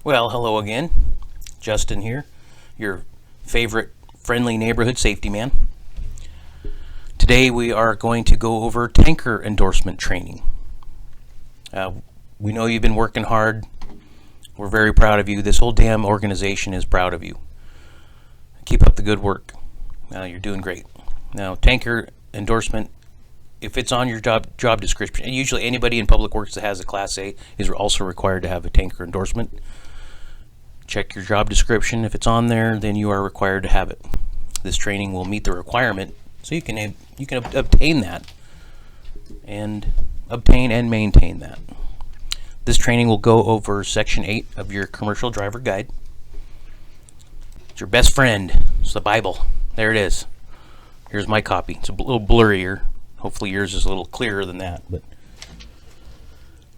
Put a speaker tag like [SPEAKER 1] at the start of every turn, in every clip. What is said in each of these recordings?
[SPEAKER 1] Well, hello again. Justin here, your favorite friendly neighborhood safety man. Today we are going to go over tanker endorsement training. We know you've been working hard. We're very proud of you. This whole damn organization is proud of you. Keep up the good work. You're doing great. Now, tanker endorsement, if it's on your job description, and usually anybody in public works that has a Class A is also required to have a tanker endorsement. Check your job description. If it's on there, then you are required to have it. This training will meet the requirement, so you can obtain that and maintain that. This training will go over Section 8 of your Commercial Driver Guide. It's your best friend. It's the Bible. There it is. Here's my copy. It's a little blurrier. Hopefully yours is a little clearer than that. But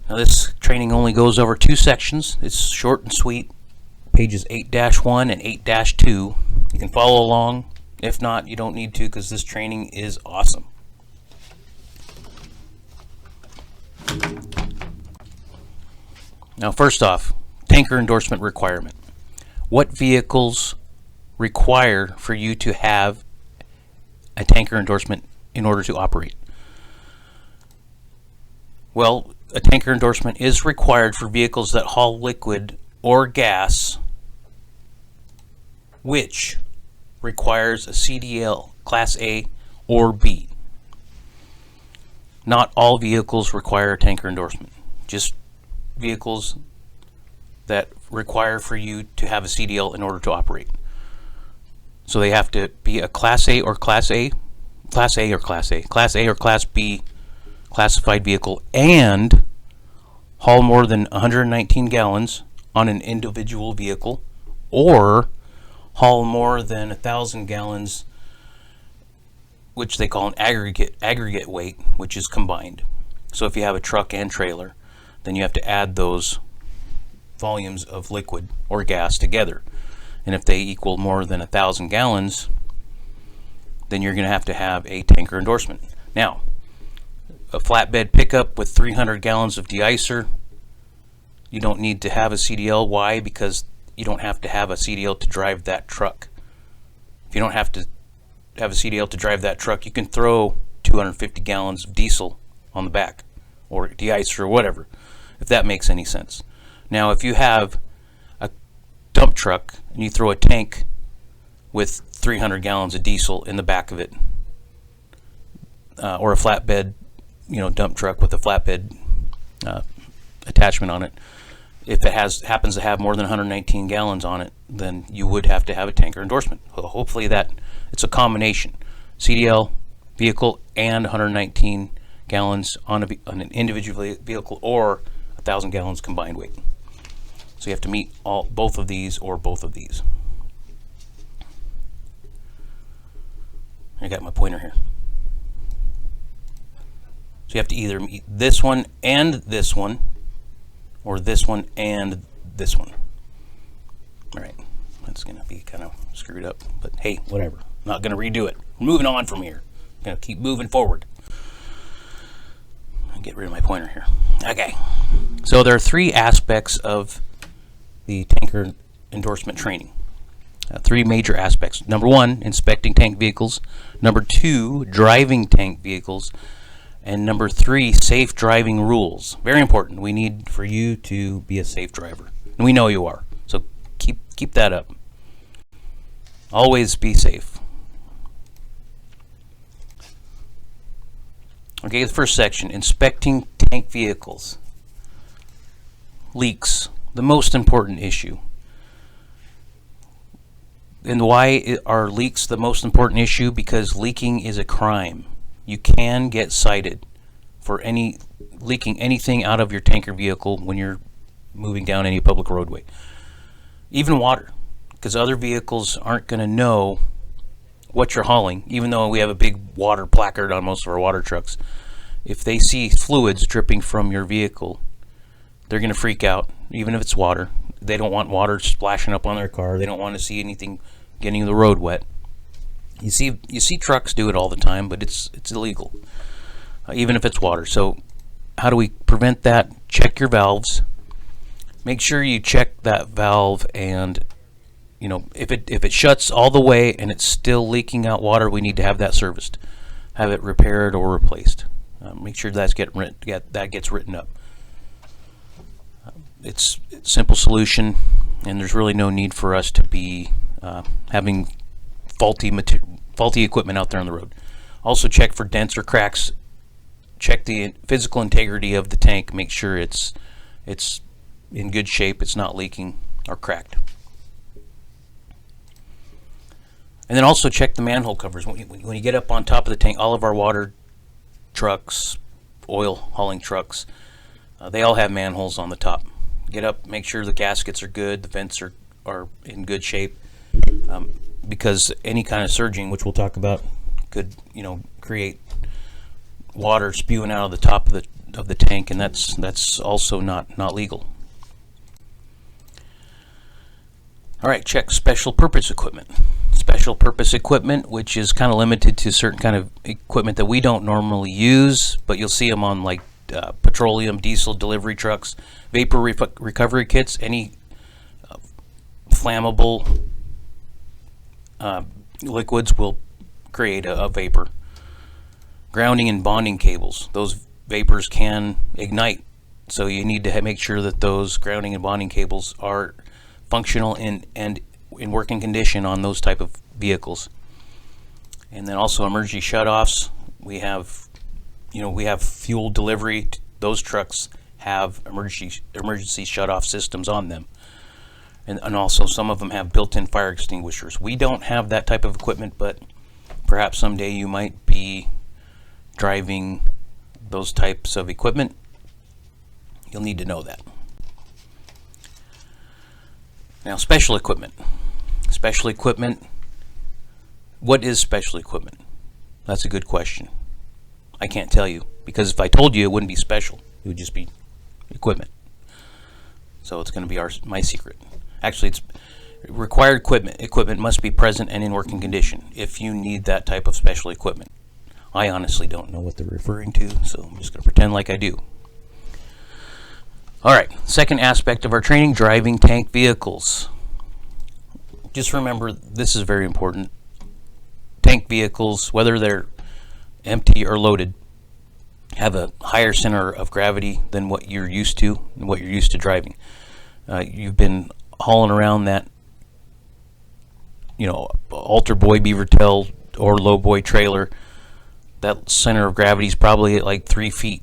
[SPEAKER 1] now this training only goes over 2 sections. It's short and sweet. Pages 8-1 and 8-2. You can follow along. If not, you don't need to, because this training is awesome. Now, first off, tanker endorsement requirement. What vehicles require for you to have a tanker endorsement in order to operate? Well, a tanker endorsement is required for vehicles that haul liquid or gas, which requires a CDL Class A or B. Not all vehicles require a tanker endorsement. Just vehicles that require for you to have a CDL in order to operate. So they have to be a Class A or Class A, Class A or Class A, Class A or Class B classified vehicle, and haul more than 119 gallons on an individual vehicle, or haul more than 1,000 gallons, which they call an aggregate weight, which is combined. So if you have a truck and trailer, then you have to add those volumes of liquid or gas together. And if they equal more than 1,000 gallons, then you're going to have a tanker endorsement. Now, a flatbed pickup with 300 gallons of de-icer, you don't need to have a CDL. Why? Because you don't have to have a CDL to drive that truck. If you don't have to have a CDL to drive that truck, you can throw 250 gallons of diesel on the back, or de-icer or whatever, if that makes any sense. Now, if you have a dump truck and you throw a tank with 300 gallons of diesel in the back of it, or a flatbed, dump truck with a flatbed attachment on it, if it happens to have more than 119 gallons on it, then you would have to have a tanker endorsement. Well, hopefully that it's a combination, CDL vehicle and 119 gallons on an individual vehicle, or 1,000 gallons combined weight. So you have to meet both of these or both of these. I got my pointer here. So you have to either meet this one and this one, or this one and this one. All right, that's going to be kind of screwed up, but hey, whatever. I'm not going to redo it. We're moving on from here. I'm going to keep moving forward. I'll get rid of my pointer here. Okay, so there are 3 aspects of the tanker endorsement training. 3 major aspects. Number 1, inspecting tank vehicles. Number 2, driving tank vehicles. And number 3, safe driving rules. Very important. We need for you to be a safe driver. And we know you are. So keep that up. Always be safe. Okay, the first section, inspecting tank vehicles. Leaks, the most important issue. And why are leaks the most important issue? Because leaking is a crime. You can get cited for leaking anything out of your tanker vehicle when you're moving down any public roadway. Even water, because other vehicles aren't going to know what you're hauling, even though we have a big water placard on most of our water trucks. If they see fluids dripping from your vehicle, they're going to freak out, even if it's water. They don't want water splashing up on their car. They don't want to see anything getting the road wet. You see trucks do it all the time, but it's illegal, even if it's water. So how do we prevent that? Check your valves. make sure you check that valve, and if it shuts all the way and it's still leaking out water, we need to have that serviced, have it repaired or replaced. Make sure that gets written up. It's a simple solution, and there's really no need for us to be having faulty equipment out there on the road. Also, check for dents or cracks. Check the physical integrity of the tank. Make sure it's in good shape. It's not leaking or cracked. And then also check the manhole covers. When you get up on top of the tank, all of our water trucks, oil hauling trucks, they all have manholes on the top. Get up, make sure the gaskets are good, the vents are in good shape, because any kind of surging, which we'll talk about, could create water spewing out of the top of the tank, and that's also not legal. All right, check special purpose equipment. Special purpose equipment, which is kind of limited to certain kind of equipment that we don't normally use, but you'll see them on like petroleum, diesel delivery trucks, vapor recovery kits, any flammable liquids will create a vapor. Grounding and bonding cables, those vapors can ignite, so you need to make sure that those grounding and bonding cables are functional and in working condition on those type of vehicles. And then also emergency shutoffs. We have fuel delivery. Those trucks have emergency shutoff systems on them, and also some of them have built-in fire extinguishers. We don't have that type of equipment, but perhaps someday you might be driving those types of equipment. You'll need to know that. Now, special equipment. Special equipment. What is special equipment? That's a good question. I can't tell you, because if I told you, it wouldn't be special. It would just be equipment. So it's going to be my secret. Actually, it's required equipment. Equipment must be present and in working condition if you need that type of special equipment. I honestly don't know what they're referring to, so I'm just going to pretend like I do. All right, second aspect of our training, driving tank vehicles. Just remember, this is very important. Tank vehicles, whether they're empty or loaded, have a higher center of gravity than what you're used to and what you're used to driving. You've been hauling around that, altar boy beaver tail or low boy trailer. That center of gravity is probably at like 3 feet.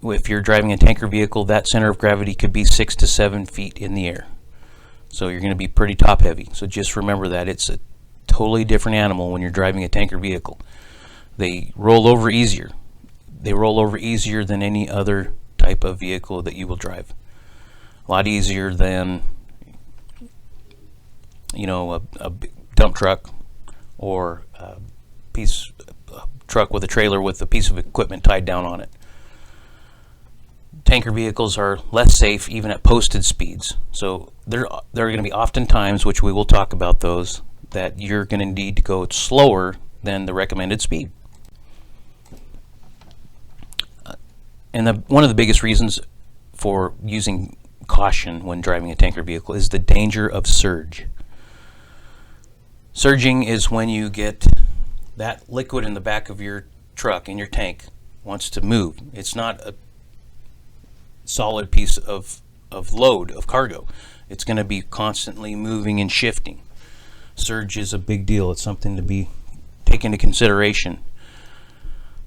[SPEAKER 1] If you're driving a tanker vehicle, that center of gravity could be 6 to 7 feet in the air. So you're going to be pretty top heavy. So just remember that it's a totally different animal when you're driving a tanker vehicle. They roll over easier. They roll over easier than any other type of vehicle that you will drive. A lot easier than a dump truck or a truck with a trailer with a piece of equipment tied down on it. Tanker vehicles are less safe even at posted speeds. So there are going to be often times, which we will talk about those, that you're going to need to go slower than the recommended speed. And one of the biggest reasons for using caution when driving a tanker vehicle is the danger of surge. Surging is when you get that liquid in the back of your truck, in your tank, wants to move. It's not a solid piece of load, of cargo. It's going to be constantly moving and shifting. Surge is a big deal. It's something to be taken into consideration.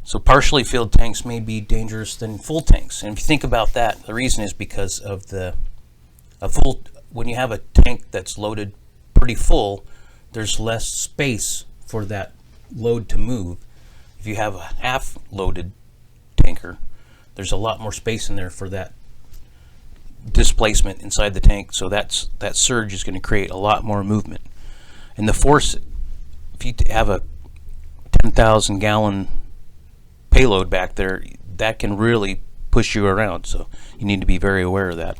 [SPEAKER 1] So partially filled tanks may be dangerous than full tanks. And if you think about that, the reason is because of when you have a tank that's loaded pretty full, there's less space for that load to move. If you have a half loaded tanker, there's a lot more space in there for that displacement inside the tank. So that surge is going to create a lot more movement. And the force, if you have a 10,000 gallon payload back there, that can really push you around. So you need to be very aware of that.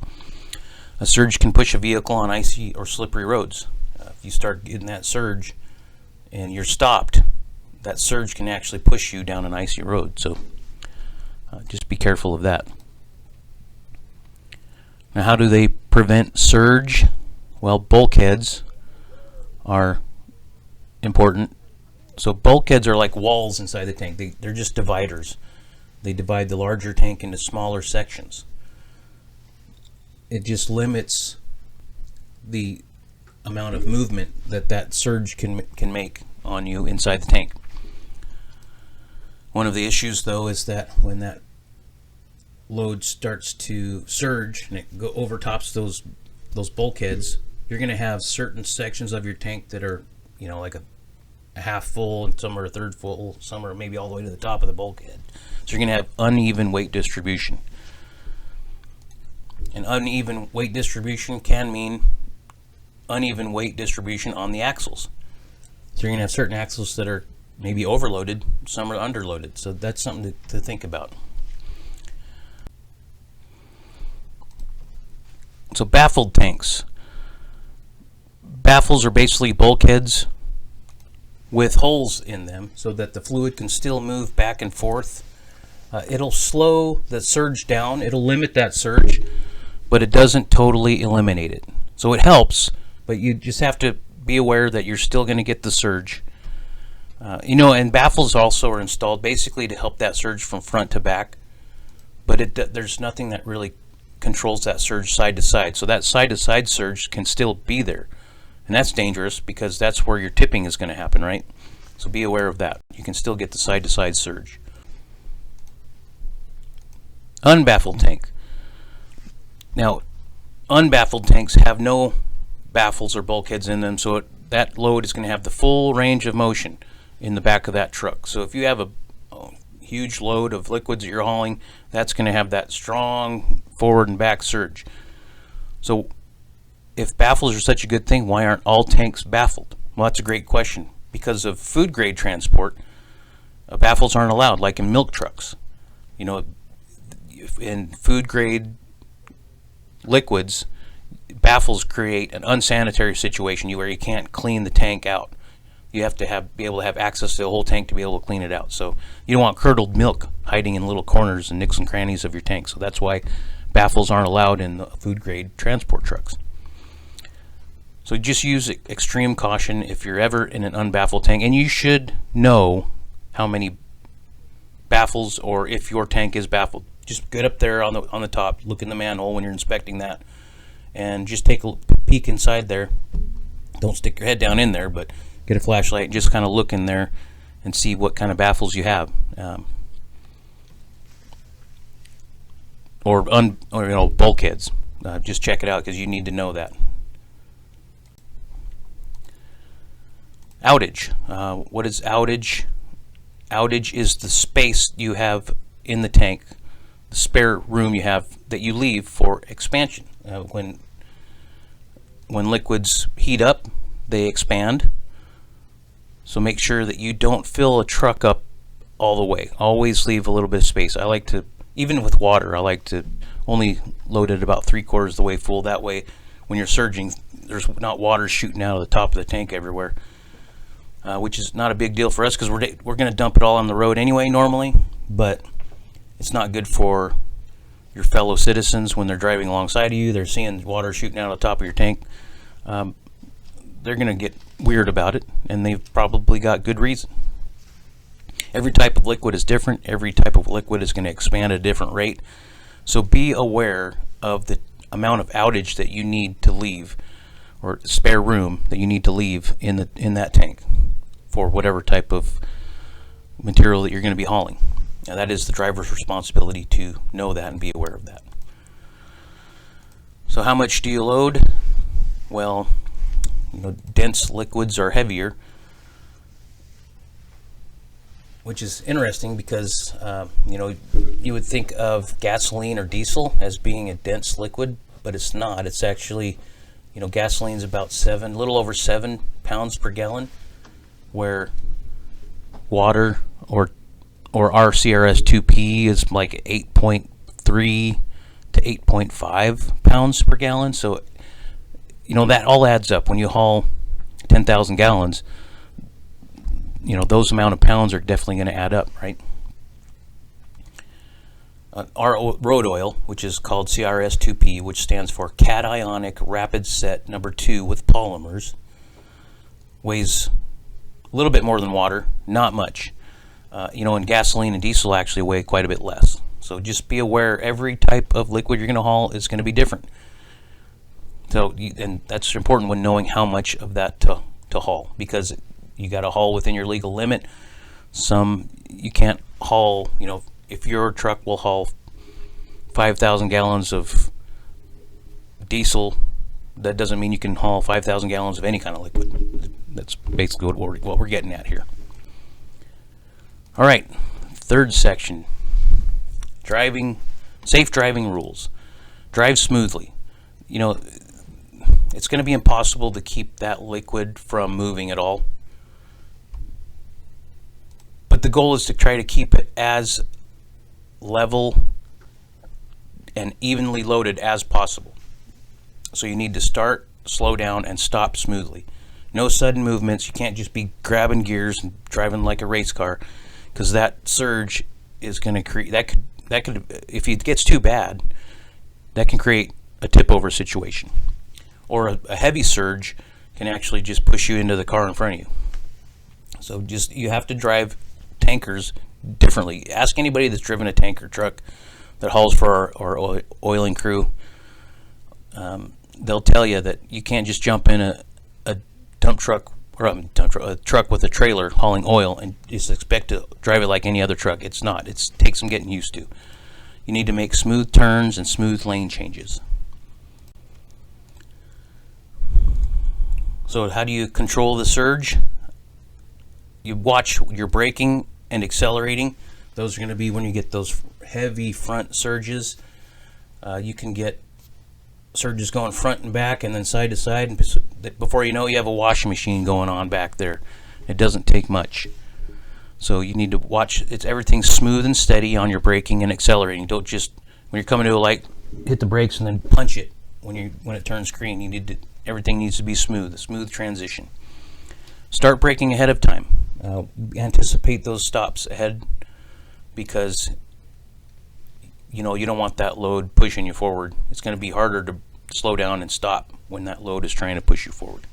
[SPEAKER 1] A surge can push a vehicle on icy or slippery roads. If you start getting that surge and you're stopped, that surge can actually push you down an icy road. So just be careful of that. Now, how do they prevent surge? Well, bulkheads are important. So bulkheads are like walls inside the tank. They're just dividers. They divide the larger tank into smaller sections. It just limits the amount of movement that surge can make on you inside the tank. One of the issues, though, is that when that load starts to surge and it overtops those bulkheads, you're going to have certain sections of your tank that are, like a half full, and some are a third full, some are maybe all the way to the top of the bulkhead. So you're going to have uneven weight distribution. And uneven weight distribution can mean uneven weight distribution on the axles. So you're going to have certain axles that are maybe overloaded, some are underloaded. So that's something to think about. So baffled tanks. Baffles are basically bulkheads with holes in them so that the fluid can still move back and forth. It'll slow the surge down, it'll limit that surge, but it doesn't totally eliminate it. So it helps, but you just have to be aware that you're still going to get the surge. And baffles also are installed basically to help that surge from front to back, but there's nothing that really controls that surge side to side. So that side to side surge can still be there. And that's dangerous because that's where your tipping is going to happen, right? So be aware of that. You can still get the side to side surge. Unbaffled tank. Now, unbaffled tanks have no baffles or bulkheads in them, so that load is going to have the full range of motion in the back of that truck. So if you have a huge load of liquids that you're hauling, that's going to have that strong forward and back surge. So if baffles are such a good thing, why aren't all tanks baffled? Well, that's a great question. Because of food grade transport, baffles aren't allowed, like in milk trucks. In food grade liquids, baffles create an unsanitary situation where you can't clean the tank out. You have to be able to have access to the whole tank to be able to clean it out. So you don't want curdled milk hiding in little corners and nooks and crannies of your tank. So that's why baffles aren't allowed in the food grade transport trucks. So just use extreme caution if you're ever in an unbaffled tank, and you should know how many baffles or if your tank is baffled. Just get up there on the top, look in the manhole when you're inspecting that, and just take a peek inside there. Don't stick your head down in there, but get a flashlight and just kind of look in there and see what kind of baffles you have, or bulkheads. Just check it out because you need to know that. Outage. What is outage? Outage is the space you have in the tank, the spare room you have that you leave for expansion. When liquids heat up, they expand. So make sure that you don't fill a truck up all the way. Always leave a little bit of space. I like to, even with water, I like to only load it about 3/4 the way full. That way, when you're surging, there's not water shooting out of the top of the tank everywhere. Which is not a big deal for us because we're going to dump it all on the road anyway normally, but it's not good for your fellow citizens when they're driving alongside of you. They're seeing water shooting out of the top of your tank. They're going to get weird about it, and they've probably got good reason. Every type of liquid is different. Every type of liquid is going to expand at a different rate. So be aware of the amount of outage that you need to leave, or spare room that you need to leave in that tank for whatever type of material that you're going to be hauling. Now, that is the driver's responsibility to know that and be aware of that. So how much do you load? Well, dense liquids are heavier, which is interesting because you would think of gasoline or diesel as being a dense liquid, but it's not. It's actually, gasoline's about a little over 7 pounds per gallon, where water or RCRS 2P is like 8.3 to 8.5 pounds per gallon. So that all adds up. When you haul 10,000 gallons, those amount of pounds are definitely going to add up, right? road oil, which is called CRS2P, which stands for Cationic Rapid Set number 2 with polymers. Weighs a little bit more than water, not much. And gasoline and diesel actually weigh quite a bit less. So just be aware, every type of liquid you're going to haul is going to be different. So, and that's important when knowing how much of that to haul, because you got to haul within your legal limit. Some you can't haul, if your truck will haul 5,000 gallons of diesel, that doesn't mean you can haul 5,000 gallons of any kind of liquid. That's basically what we're getting at here. All right, third section, safe driving rules. Drive smoothly. It's going to be impossible to keep that liquid from moving at all. But the goal is to try to keep it as level and evenly loaded as possible. So you need to start, slow down, and stop smoothly. No sudden movements. You can't just be grabbing gears and driving like a race car, because that surge is going to create, that could, if it gets too bad, that can create a tip over situation. Or a heavy surge can actually just push you into the car in front of you. So you have to drive tankers differently. Ask anybody that's driven a tanker truck that hauls for our oiling crew. They'll tell you that you can't just jump in a dump truck or a truck with a trailer hauling oil and just expect to drive it like any other truck. It's not. It takes some getting used to. You need to make smooth turns and smooth lane changes. So how do you control the surge? You watch your braking and accelerating. Those are going to be when you get those heavy front surges. You can get surges going front and back and then side to side, and before you know, you have a washing machine going on back there. It doesn't take much. So you need to watch everything's smooth and steady on your braking and accelerating. Don't just, when you're coming to a light, hit the brakes and then punch it when it turns green. Everything needs to be smooth, a smooth transition. Start braking ahead of time. Anticipate those stops ahead, because you don't want that load pushing you forward. It's going to be harder to slow down and stop when that load is trying to push you forward.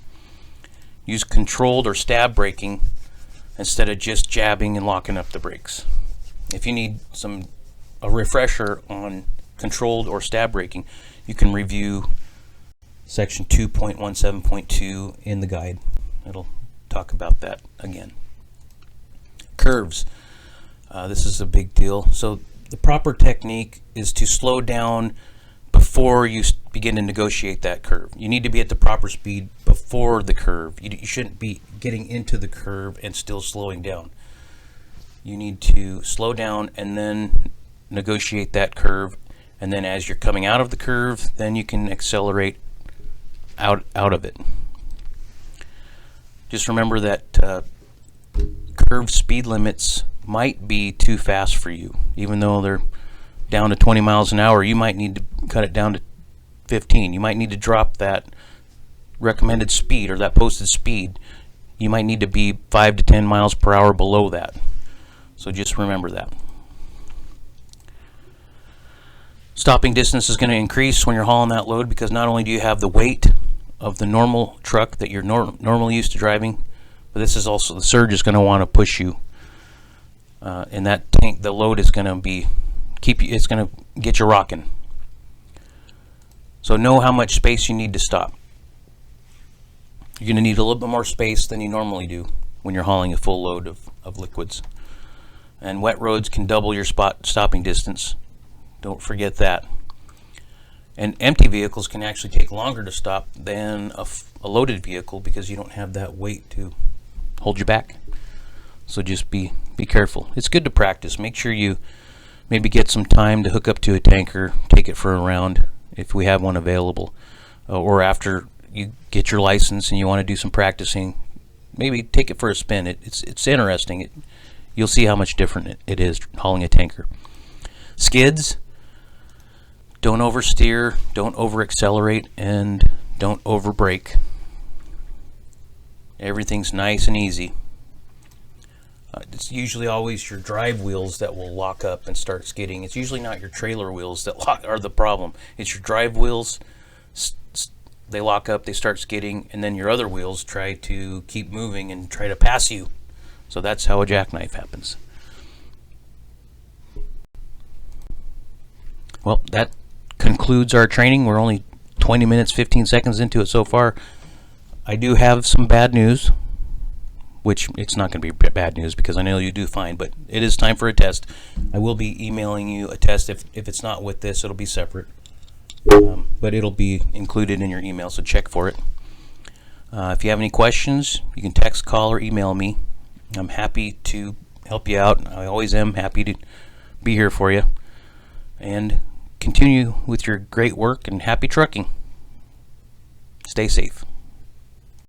[SPEAKER 1] Use controlled or stab braking instead of just jabbing and locking up the brakes. If you need a refresher on controlled or stab braking, you can review section 2.17.2 in the guide. It'll talk about that again. Curves. This is a big deal. So the proper technique is to slow down before you begin to negotiate that curve. You need to be at the proper speed before the curve. You shouldn't be getting into the curve and still slowing down. You need to slow down and then negotiate that curve, and then as you're coming out of the curve, then you can accelerate out of it. Just remember that curve speed limits might be too fast for you. Even though they're down to 20 miles an hour, you might need to cut it down to 15. You might need to drop that recommended speed or that posted speed. You might need to be 5 to 10 miles per hour below that. So just remember that. Stopping distance is going to increase when you're hauling that load, because not only do you have the weight of the normal truck that you're normally used to driving, but this is also, the surge is going to want to push you. And that tank, the load is going to it's going to get you rocking. So know how much space you need to stop. You're going to need a little bit more space than you normally do when you're hauling a full load of liquids. And wet roads can double your stopping distance. Don't forget that. And empty vehicles can actually take longer to stop than a loaded vehicle, because you don't have that weight to hold you back. So just be careful. It's good to practice. Make sure you maybe get some time to hook up to a tanker, take it for a round if we have one available, or after you get your license and you want to do some practicing, maybe take it for a spin. It's interesting. You'll see how much different it is hauling a tanker. Skids. Don't oversteer, don't over accelerate, and don't over brake. Everything's nice and easy. It's usually always your drive wheels that will lock up and start skidding. It's usually not your trailer wheels that are the problem. It's your drive wheels. They lock up, they start skidding, and then your other wheels try to keep moving and try to pass you. So that's how a jackknife happens. Well, that concludes our training. We're only 20 minutes, 15 seconds into it so far. I do have some bad news, which it's not going to be bad news because I know you do fine, but it is time for a test. I will be emailing you a test. If it's not with this, it'll be separate. But it'll be included in your email, so check for it. If you have any questions, you can text, call, or email me. I'm happy to help you out. I always am happy to be here for you. And continue with your great work and happy trucking. Stay safe.